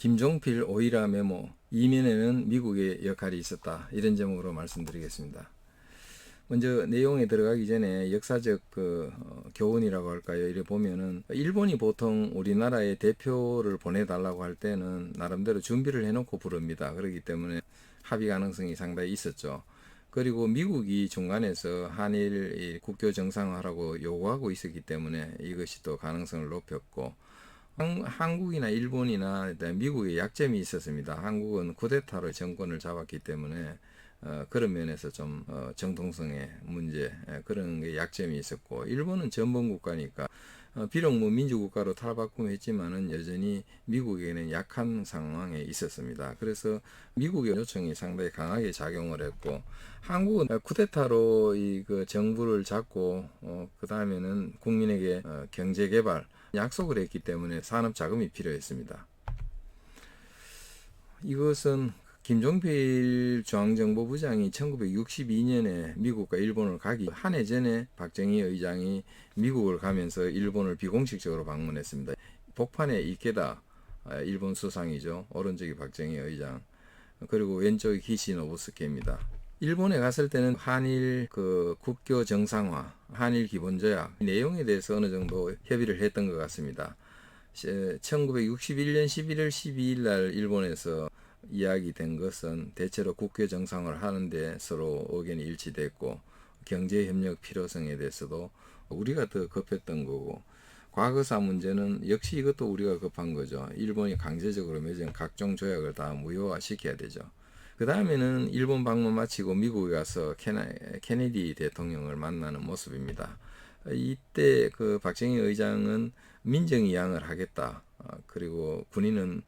김종필 오이라 메모 이면에는 미국의 역할이 있었다. 이런 제목으로 말씀드리겠습니다. 먼저 내용에 들어가기 전에 역사적 교훈이라고 할까요? 이래 보면은 일본이 보통 우리나라에 대표를 보내달라고 할 때는 나름대로 준비를 해놓고 부릅니다. 그렇기 때문에 합의 가능성이 상당히 있었죠. 그리고 미국이 중간에서 한일 국교 정상화라고 요구하고 있었기 때문에 이것이 또 가능성을 높였고, 한국이나 일본이나 미국의 약점이 있었습니다. 한국은 쿠데타로 정권을 잡았기 때문에 그런 면에서 좀 정통성의 문제, 그런 게 약점이 있었고, 일본은 전범국가니까 비록 뭐 민주국가로 탈바꿈했지만은 여전히 미국에는 약한 상황에 있었습니다. 그래서 미국의 요청이 상당히 강하게 작용을 했고, 한국은 쿠데타로 그 정부를 잡고 그 다음에는 국민에게 경제 개발 약속을 했기 때문에 산업 자금이 필요했습니다. 이것은 김종필 중앙정보부장이 1962년에 미국과 일본을 가기 한 해 전에 박정희 의장이 미국을 가면서 일본을 비공식적으로 방문했습니다. 복판에 이케다 일본 수상이죠. 오른쪽이 박정희 의장, 그리고 왼쪽이 기시노부스케입니다. 일본에 갔을 때는 한일 국교 정상화, 한일 기본조약 내용에 대해서 어느 정도 협의를 했던 것 같습니다. 1961년 11월 12일 날 일본에서 이야기된 것은 대체로 국교 정상화를 하는데 서로 의견이 일치됐고, 경제협력 필요성에 대해서도 우리가 더 급했던 거고, 과거사 문제는 역시 이것도 우리가 급한 거죠. 일본이 강제적으로 맺은 각종 조약을 다 무효화시켜야 되죠. 그 다음에는 일본 방문 마치고 미국에 가서 케네디 대통령을 만나는 모습입니다. 이때 박정희 의장은 민정이양을 하겠다. 그리고 군인은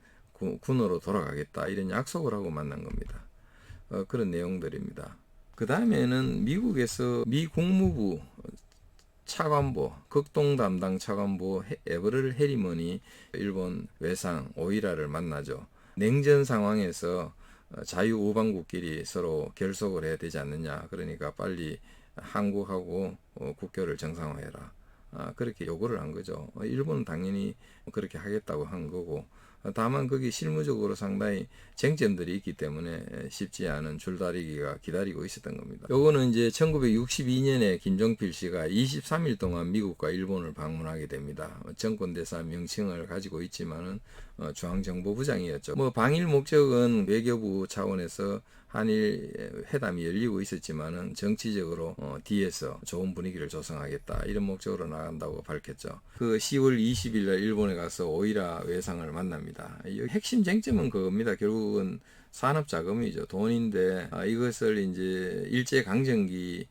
군으로 돌아가겠다. 이런 약속을 하고 만난 겁니다. 그런 내용들입니다. 그 다음에는 미국에서 미 국무부 차관보, 극동 담당 차관보 에버럴 해리먼이 일본 외상 오이라를 만나죠. 냉전 상황에서 자유우방국끼리 서로 결속을 해야 되지 않느냐. 그러니까 빨리 한국하고 국교를 정상화해라. 그렇게 요구를 한 거죠. 일본은 당연히 그렇게 하겠다고 한 거고, 다만 거기 실무적으로 상당히 쟁점들이 있기 때문에 쉽지 않은 줄다리기가 기다리고 있었던 겁니다. 요거는 이제 1962년에 김종필 씨가 23일 동안 미국과 일본을 방문하게 됩니다. 정권대사 명칭을 가지고 있지만은 중앙정보부장이었죠. 뭐 방일 목적은 외교부 차원에서 한일 회담이 열리고 있었지만은 정치적으로 뒤에서 좋은 분위기를 조성하겠다, 이런 목적으로 나간다고 밝혔죠. 그 10월 20일 날 일본에 가서 오이라 외상을 만납니다. 이 핵심 쟁점은 그겁니다. 결국은 산업 자금이죠. 돈인데 이것을 이제 일제 강점기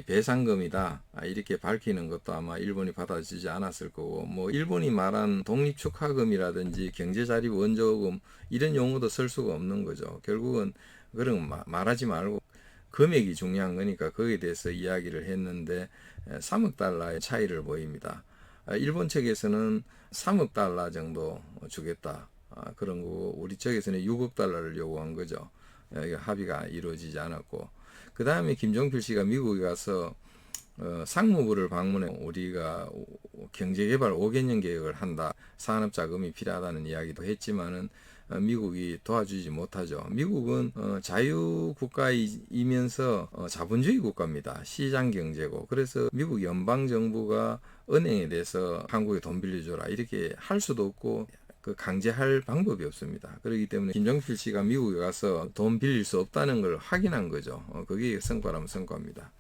배상금이다, 이렇게 밝히는 것도 아마 일본이 받아주지 않았을 거고, 뭐 일본이 말한 독립축하금이라든지 경제자립 원조금 이런 용어도 쓸 수가 없는 거죠. 결국은 그런 말하지 말고 금액이 중요한 거니까 거기에 대해서 이야기를 했는데 3억 달러의 차이를 보입니다. 일본 측에서는 3억 달러 정도 주겠다, 그런 거고, 우리 측에서는 6억 달러를 요구한 거죠. 합의가 이루어지지 않았고, 그 다음에 김종필 씨가 미국에 가서 상무부를 방문해 우리가 경제개발 5개년 계획을 한다, 산업자금이 필요하다는 이야기도 했지만은 미국이 도와주지 못하죠. 미국은 자유국가이면서 자본주의 국가입니다. 시장경제고, 그래서 미국 연방정부가 은행에 대해서 한국에 돈 빌려줘라 이렇게 할 수도 없고 강제할 방법이 없습니다. 그렇기 때문에 김종필 씨가 미국에 가서 돈 빌릴 수 없다는 걸 확인한 거죠. 그게 성과라면 성과입니다.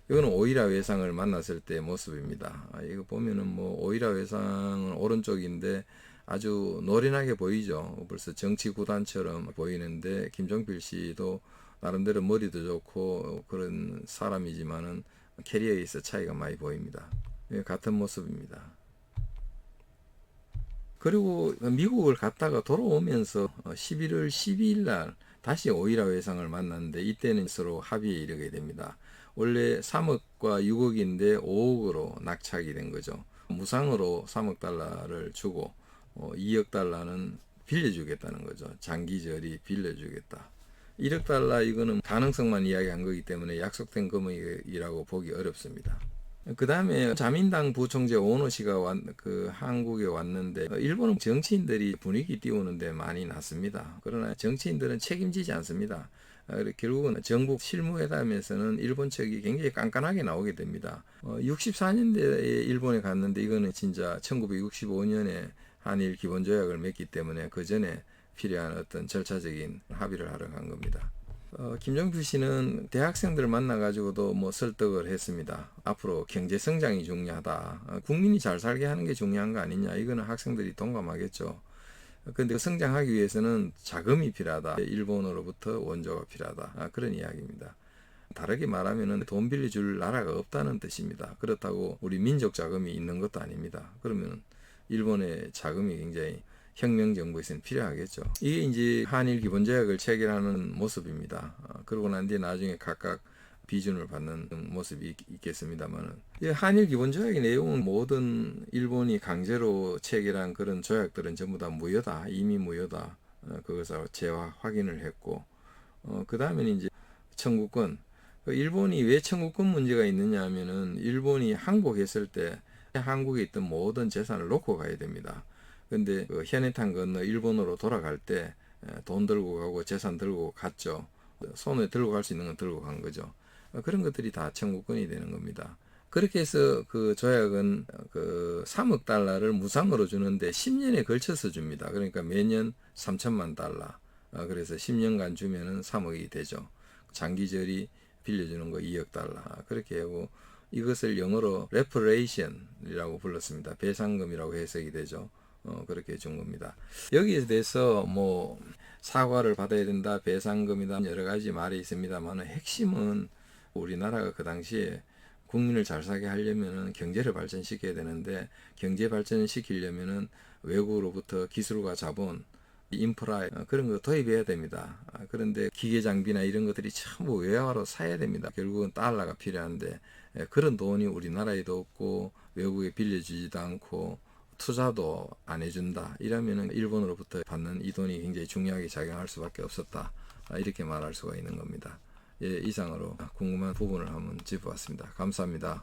이거는 오이라 외상을 만났을 때 모습입니다. 이거 보면은 뭐 오이라 외상은 오른쪽인데 아주 노련하게 보이죠. 벌써 정치 구단처럼 보이는데, 김종필 씨도 나름대로 머리도 좋고 그런 사람이지만은 캐리어에 있어 차이가 많이 보입니다. 같은 모습입니다. 그리고 미국을 갔다가 돌아오면서 11월 12일 날 다시 오이라 외상을 만났는데, 이때는 서로 합의에 이르게 됩니다. 원래 3억과 6억인데 5억으로 낙찰이 된 거죠. 무상으로 3억 달러를 주고 2억 달러는 빌려주겠다는 거죠. 장기절이 빌려주겠다. 1억 달러 이거는 가능성만 이야기한 거기 때문에 약속된 금액이라고 보기 어렵습니다. 그 다음에 자민당 부총재 오노 씨가 한국에 왔는데 일본은 정치인들이 분위기 띄우는데 많이 났습니다. 그러나 정치인들은 책임지지 않습니다. 결국은 정부 실무회담에서는 일본 측이 굉장히 깐깐하게 나오게 됩니다. 64년대에 일본에 갔는데 이거는 진짜 1965년에 한일 기본조약을 맺기 때문에 그 전에 필요한 어떤 절차적인 합의를 하러 간 겁니다. 김정필 씨는 대학생들을 만나가지고도 뭐 설득을 했습니다. 앞으로 경제 성장이 중요하다. 국민이 잘 살게 하는 게 중요한 거 아니냐. 이거는 학생들이 동감하겠죠. 근데 성장하기 위해서는 자금이 필요하다. 일본으로부터 원조가 필요하다. 그런 이야기입니다. 다르게 말하면 돈 빌려줄 나라가 없다는 뜻입니다. 그렇다고 우리 민족 자금이 있는 것도 아닙니다. 그러면 일본의 자금이 굉장히 혁명 정부에서는 필요하겠죠. 이게 이제 한일 기본조약을 체결하는 모습입니다. 그러고 난 뒤에 나중에 각각 비준을 받는 모습이 있겠습니다만은 한일 기본조약의 내용은 모든 일본이 강제로 체결한 그런 조약들은 전부 다 무효다, 이미 무효다. 그것을 재화 확인을 했고, 그 다음에는 이제 청구권. 일본이 왜 청구권 문제가 있느냐 하면은 일본이 항복했을 때 한국에 있던 모든 재산을 놓고 가야 됩니다. 근데 그 현해탄 건너 일본으로 돌아갈 때 돈 들고 가고 재산 들고 갔죠. 손에 들고 갈 수 있는 건 들고 간 거죠. 그런 것들이 다 청구권이 되는 겁니다. 그렇게 해서 그 조약은 그 3억 달러를 무상으로 주는데 10년에 걸쳐서 줍니다. 그러니까 매년 3천만 달러. 그래서 10년간 주면은 3억이 되죠. 장기절이 빌려주는 거 2억 달러. 그렇게 하고 이것을 영어로 reparation이라고 불렀습니다. 배상금이라고 해석이 되죠. 그렇게 준 겁니다. 여기에 대해서 뭐 사과를 받아야 된다, 배상금이다, 여러 가지 말이 있습니다만 핵심은 우리나라가 그 당시에 국민을 잘 살게 하려면은 경제를 발전시켜야 되는데 경제 발전을 시키려면은 외국으로부터 기술과 자본, 인프라 그런 거 도입해야 됩니다. 그런데 기계 장비나 이런 것들이 전부 외화로 사야 됩니다. 결국은 달러가 필요한데 그런 돈이 우리나라에도 없고 외국에 빌려주지도 않고 투자도 안 해준다. 이러면은 일본으로부터 받는 이 돈이 굉장히 중요하게 작용할 수밖에 없었다. 이렇게 말할 수가 있는 겁니다. 예, 이상으로 궁금한 부분을 한번 짚어봤습니다. 감사합니다.